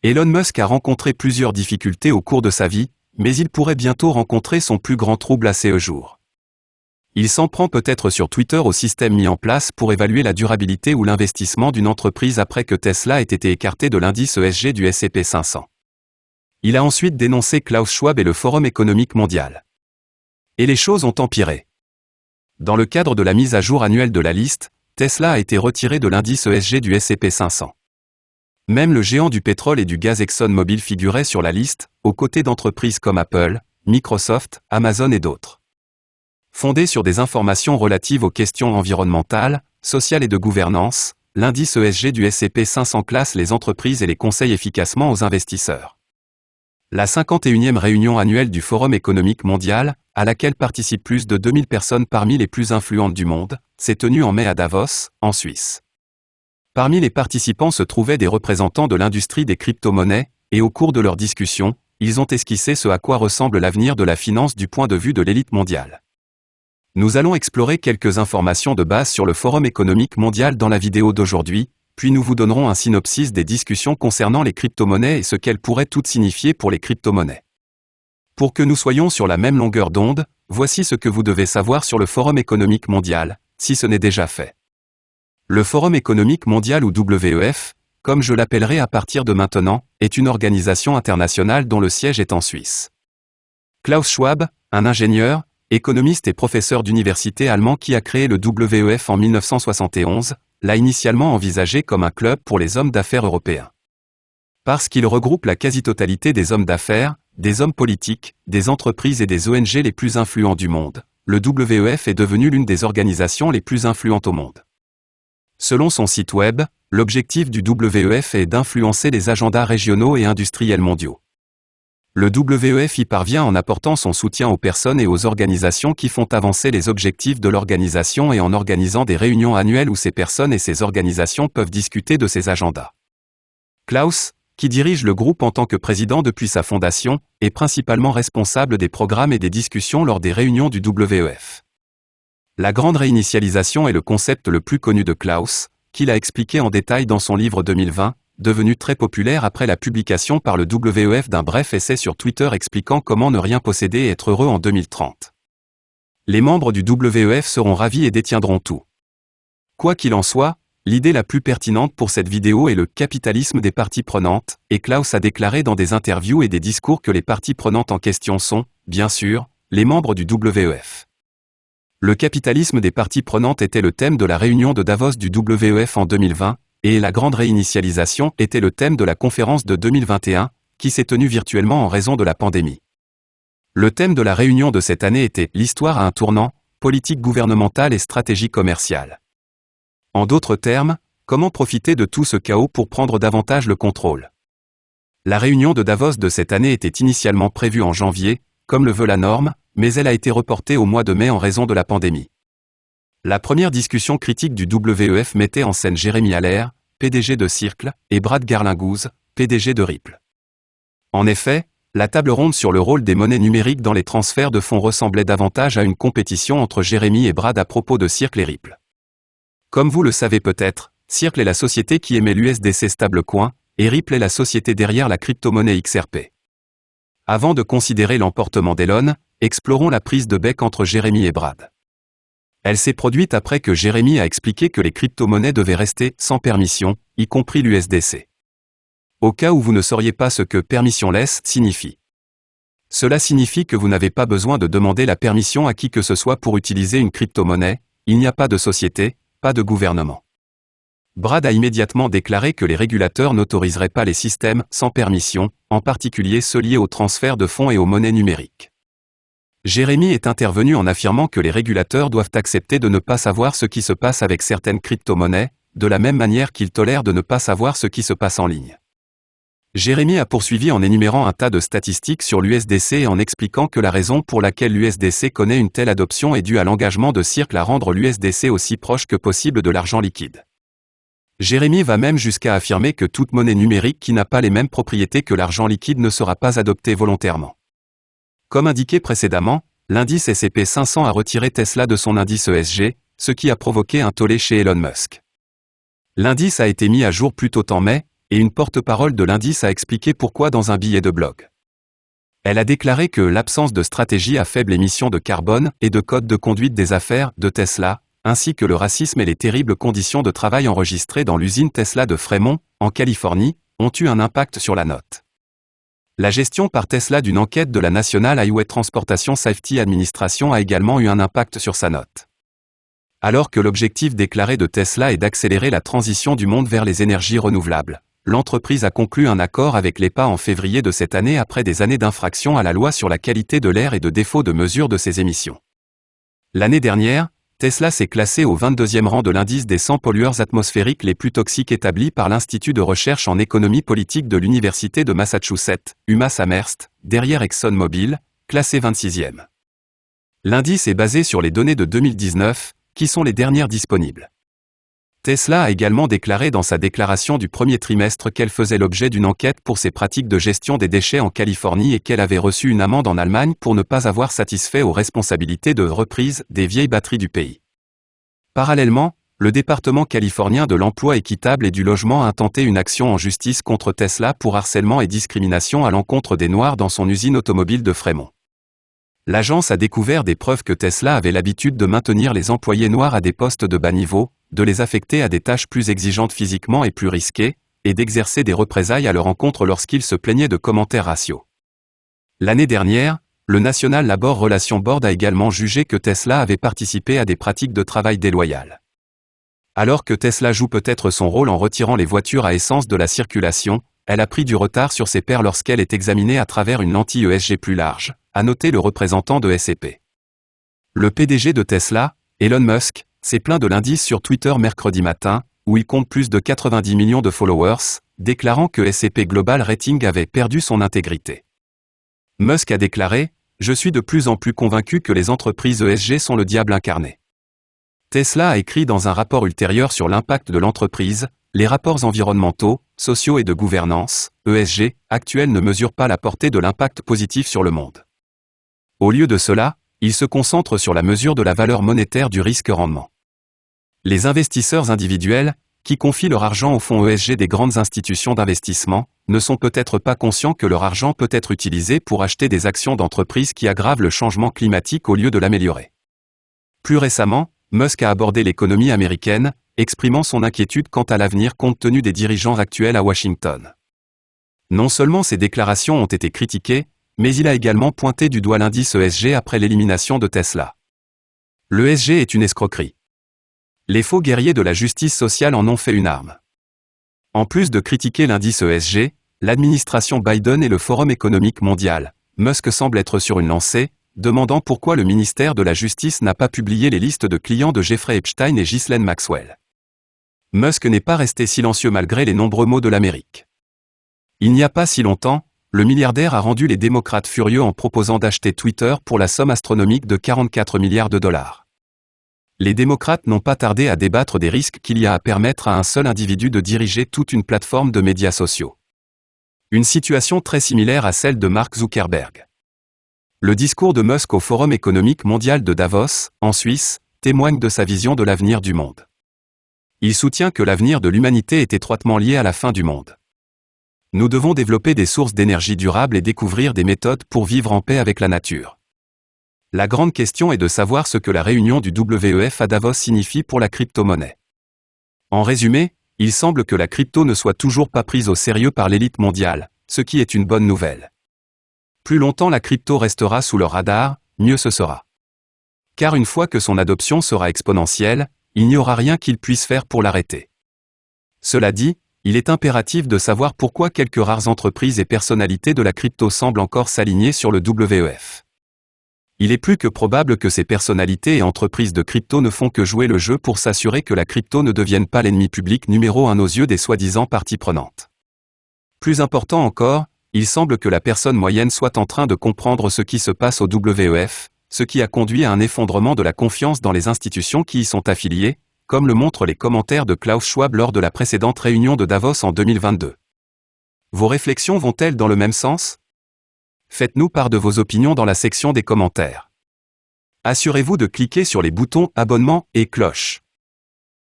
Elon Musk a rencontré plusieurs difficultés au cours de sa vie, mais il pourrait bientôt rencontrer son plus grand trouble à ses jours. Il s'en prend peut-être sur Twitter au système mis en place pour évaluer la durabilité ou l'investissement d'une entreprise après que Tesla ait été écarté de l'indice ESG du S&P 500. Il a ensuite dénoncé Klaus Schwab et le Forum économique mondial. Et les choses ont empiré. Dans le cadre de la mise à jour annuelle de la liste, Tesla a été retiré de l'indice ESG du S&P 500. Même le géant du pétrole et du gaz ExxonMobil figurait sur la liste, aux côtés d'entreprises comme Apple, Microsoft, Amazon et d'autres. Fondé sur des informations relatives aux questions environnementales, sociales et de gouvernance, l'indice ESG du S&P 500 classe les entreprises et les conseille efficacement aux investisseurs. La 51e réunion annuelle du Forum économique mondial, à laquelle participent plus de 2000 personnes parmi les plus influentes du monde, s'est tenue en mai à Davos, en Suisse. Parmi les participants se trouvaient des représentants de l'industrie des crypto-monnaies, et au cours de leur discussion, ils ont esquissé ce à quoi ressemble l'avenir de la finance du point de vue de l'élite mondiale. Nous allons explorer quelques informations de base sur le Forum économique mondial dans la vidéo d'aujourd'hui, puis nous vous donnerons un synopsis des discussions concernant les crypto-monnaies et ce qu'elles pourraient toutes signifier pour les crypto-monnaies. Pour que nous soyons sur la même longueur d'onde, voici ce que vous devez savoir sur le Forum économique mondial, si ce n'est déjà fait. Le Forum économique mondial ou WEF, comme je l'appellerai à partir de maintenant, est une organisation internationale dont le siège est en Suisse. Klaus Schwab, un ingénieur, économiste et professeur d'université allemand qui a créé le WEF en 1971, l'a initialement envisagé comme un club pour les hommes d'affaires européens. Parce qu'il regroupe la quasi-totalité des hommes d'affaires, des hommes politiques, des entreprises et des ONG les plus influents du monde, le WEF est devenu l'une des organisations les plus influentes au monde. Selon son site web, l'objectif du WEF est d'influencer les agendas régionaux et industriels mondiaux. Le WEF y parvient en apportant son soutien aux personnes et aux organisations qui font avancer les objectifs de l'organisation et en organisant des réunions annuelles où ces personnes et ces organisations peuvent discuter de ces agendas. Klaus, qui dirige le groupe en tant que président depuis sa fondation, est principalement responsable des programmes et des discussions lors des réunions du WEF. La grande réinitialisation est le concept le plus connu de Klaus, qu'il a expliqué en détail dans son livre 2020, devenu très populaire après la publication par le WEF d'un bref essai sur Twitter expliquant comment ne rien posséder et être heureux en 2030. Les membres du WEF seront ravis et détiendront tout. Quoi qu'il en soit, l'idée la plus pertinente pour cette vidéo est le capitalisme des parties prenantes, et Klaus a déclaré dans des interviews et des discours que les parties prenantes en question sont, bien sûr, les membres du WEF. Le capitalisme des parties prenantes était le thème de la réunion de Davos du WEF en 2020, et la grande réinitialisation était le thème de la conférence de 2021, qui s'est tenue virtuellement en raison de la pandémie. Le thème de la réunion de cette année était « L'histoire à un tournant, politique gouvernementale et stratégie commerciale ». En d'autres termes, comment profiter de tout ce chaos pour prendre davantage le contrôle. La réunion de Davos de cette année était initialement prévue en janvier, comme le veut la norme, mais elle a été reportée au mois de mai en raison de la pandémie. La première discussion critique du WEF mettait en scène Jérémy Allaire, PDG de Circle, et Brad Garlinghouse, PDG de Ripple. En effet, la table ronde sur le rôle des monnaies numériques dans les transferts de fonds ressemblait davantage à une compétition entre Jérémy et Brad à propos de Circle et Ripple. Comme vous le savez peut-être, Circle est la société qui émet l'USDC stablecoin, et Ripple est la société derrière la crypto-monnaie XRP. Avant de considérer l'emportement d'Elon, explorons la prise de bec entre Jérémy et Brad. Elle s'est produite après que Jérémy a expliqué que les crypto-monnaies devaient rester sans permission, y compris l'USDC. Au cas où vous ne sauriez pas ce que permissionless signifie. Cela signifie que vous n'avez pas besoin de demander la permission à qui que ce soit pour utiliser une crypto-monnaie, il n'y a pas de société, pas de gouvernement. Brad a immédiatement déclaré que les régulateurs n'autoriseraient pas les systèmes sans permission, en particulier ceux liés au transfert de fonds et aux monnaies numériques. Jérémy est intervenu en affirmant que les régulateurs doivent accepter de ne pas savoir ce qui se passe avec certaines crypto-monnaies, de la même manière qu'ils tolèrent de ne pas savoir ce qui se passe en ligne. Jérémy a poursuivi en énumérant un tas de statistiques sur l'USDC et en expliquant que la raison pour laquelle l'USDC connaît une telle adoption est due à l'engagement de Circle à rendre l'USDC aussi proche que possible de l'argent liquide. Jérémy va même jusqu'à affirmer que toute monnaie numérique qui n'a pas les mêmes propriétés que l'argent liquide ne sera pas adoptée volontairement. Comme indiqué précédemment, l'indice S&P 500 a retiré Tesla de son indice ESG, ce qui a provoqué un tollé chez Elon Musk. L'indice a été mis à jour plus tôt en mai, et une porte-parole de l'indice a expliqué pourquoi dans un billet de blog. Elle a déclaré que l'absence de stratégie à faible émission de carbone et de code de conduite des affaires de Tesla, ainsi que le racisme et les terribles conditions de travail enregistrées dans l'usine Tesla de Fremont, en Californie, ont eu un impact sur la note. La gestion par Tesla d'une enquête de la National Highway Transportation Safety Administration a également eu un impact sur sa note. Alors que l'objectif déclaré de Tesla est d'accélérer la transition du monde vers les énergies renouvelables, l'entreprise a conclu un accord avec l'EPA en février de cette année après des années d'infraction à la loi sur la qualité de l'air et de défaut de mesure de ses émissions. L'année dernière, Tesla s'est classé au 22e rang de l'indice des 100 pollueurs atmosphériques les plus toxiques établi par l'Institut de recherche en économie politique de l'Université de Massachusetts, UMass-Amherst, derrière ExxonMobil, classé 26e. L'indice est basé sur les données de 2019, qui sont les dernières disponibles. Tesla a également déclaré dans sa déclaration du premier trimestre qu'elle faisait l'objet d'une enquête pour ses pratiques de gestion des déchets en Californie et qu'elle avait reçu une amende en Allemagne pour ne pas avoir satisfait aux responsabilités de reprise des vieilles batteries du pays. Parallèlement, le département californien de l'emploi équitable et du logement a tenté une action en justice contre Tesla pour harcèlement et discrimination à l'encontre des Noirs dans son usine automobile de Fremont. L'agence a découvert des preuves que Tesla avait l'habitude de maintenir les employés noirs à des postes de bas niveau, de les affecter à des tâches plus exigeantes physiquement et plus risquées, et d'exercer des représailles à leur encontre lorsqu'ils se plaignaient de commentaires raciaux. L'année dernière, le National Labor Relations Board a également jugé que Tesla avait participé à des pratiques de travail déloyales. Alors que Tesla joue peut-être son rôle en retirant les voitures à essence de la circulation, elle a pris du retard sur ses pairs lorsqu'elle est examinée à travers une lentille ESG plus large, a noté le représentant de SAP. Le PDG de Tesla, Elon Musk, s'est plaint de l'indice sur Twitter mercredi matin, où il compte plus de 90 millions de followers, déclarant que SAP Global Rating avait perdu son intégrité. Musk a déclaré « Je suis de plus en plus convaincu que les entreprises ESG sont le diable incarné ». Tesla a écrit dans un rapport ultérieur sur l'impact de l'entreprise, les rapports environnementaux, sociaux et de gouvernance, ESG, actuels ne mesurent pas la portée de l'impact positif sur le monde. Au lieu de cela, ils se concentrent sur la mesure de la valeur monétaire du risque-rendement. Les investisseurs individuels, qui confient leur argent aux fonds ESG des grandes institutions d'investissement, ne sont peut-être pas conscients que leur argent peut être utilisé pour acheter des actions d'entreprises qui aggravent le changement climatique au lieu de l'améliorer. Plus récemment, Musk a abordé l'économie américaine, exprimant son inquiétude quant à l'avenir compte tenu des dirigeants actuels à Washington. Non seulement ces déclarations ont été critiquées, mais il a également pointé du doigt l'indice ESG après l'élimination de Tesla. Le ESG est une escroquerie. Les faux guerriers de la justice sociale en ont fait une arme. En plus de critiquer l'indice ESG, l'administration Biden et le Forum économique mondial, Musk semble être sur une lancée, demandant pourquoi le ministère de la Justice n'a pas publié les listes de clients de Jeffrey Epstein et Ghislaine Maxwell. Musk n'est pas resté silencieux malgré les nombreux maux de l'Amérique. Il n'y a pas si longtemps, le milliardaire a rendu les démocrates furieux en proposant d'acheter Twitter pour la somme astronomique de 44 milliards de dollars. Les démocrates n'ont pas tardé à débattre des risques qu'il y a à permettre à un seul individu de diriger toute une plateforme de médias sociaux. Une situation très similaire à celle de Mark Zuckerberg. Le discours de Musk au Forum économique mondial de Davos, en Suisse, témoigne de sa vision de l'avenir du monde. Il soutient que l'avenir de l'humanité est étroitement lié à la fin du monde. Nous devons développer des sources d'énergie durables et découvrir des méthodes pour vivre en paix avec la nature. La grande question est de savoir ce que la réunion du WEF à Davos signifie pour la crypto-monnaie. En résumé, il semble que la crypto ne soit toujours pas prise au sérieux par l'élite mondiale, ce qui est une bonne nouvelle. Plus longtemps la crypto restera sous leur radar, mieux ce sera. Car une fois que son adoption sera exponentielle, il n'y aura rien qu'ils puissent faire pour l'arrêter. Cela dit, il est impératif de savoir pourquoi quelques rares entreprises et personnalités de la crypto semblent encore s'aligner sur le WEF. Il est plus que probable que ces personnalités et entreprises de crypto ne font que jouer le jeu pour s'assurer que la crypto ne devienne pas l'ennemi public numéro 1 aux yeux des soi-disant parties prenantes. Plus important encore, il semble que la personne moyenne soit en train de comprendre ce qui se passe au WEF, ce qui a conduit à un effondrement de la confiance dans les institutions qui y sont affiliées, comme le montrent les commentaires de Klaus Schwab lors de la précédente réunion de Davos en 2022. Vos réflexions vont-elles dans le même sens ? Faites-nous part de vos opinions dans la section des commentaires. Assurez-vous de cliquer sur les boutons abonnement et cloche.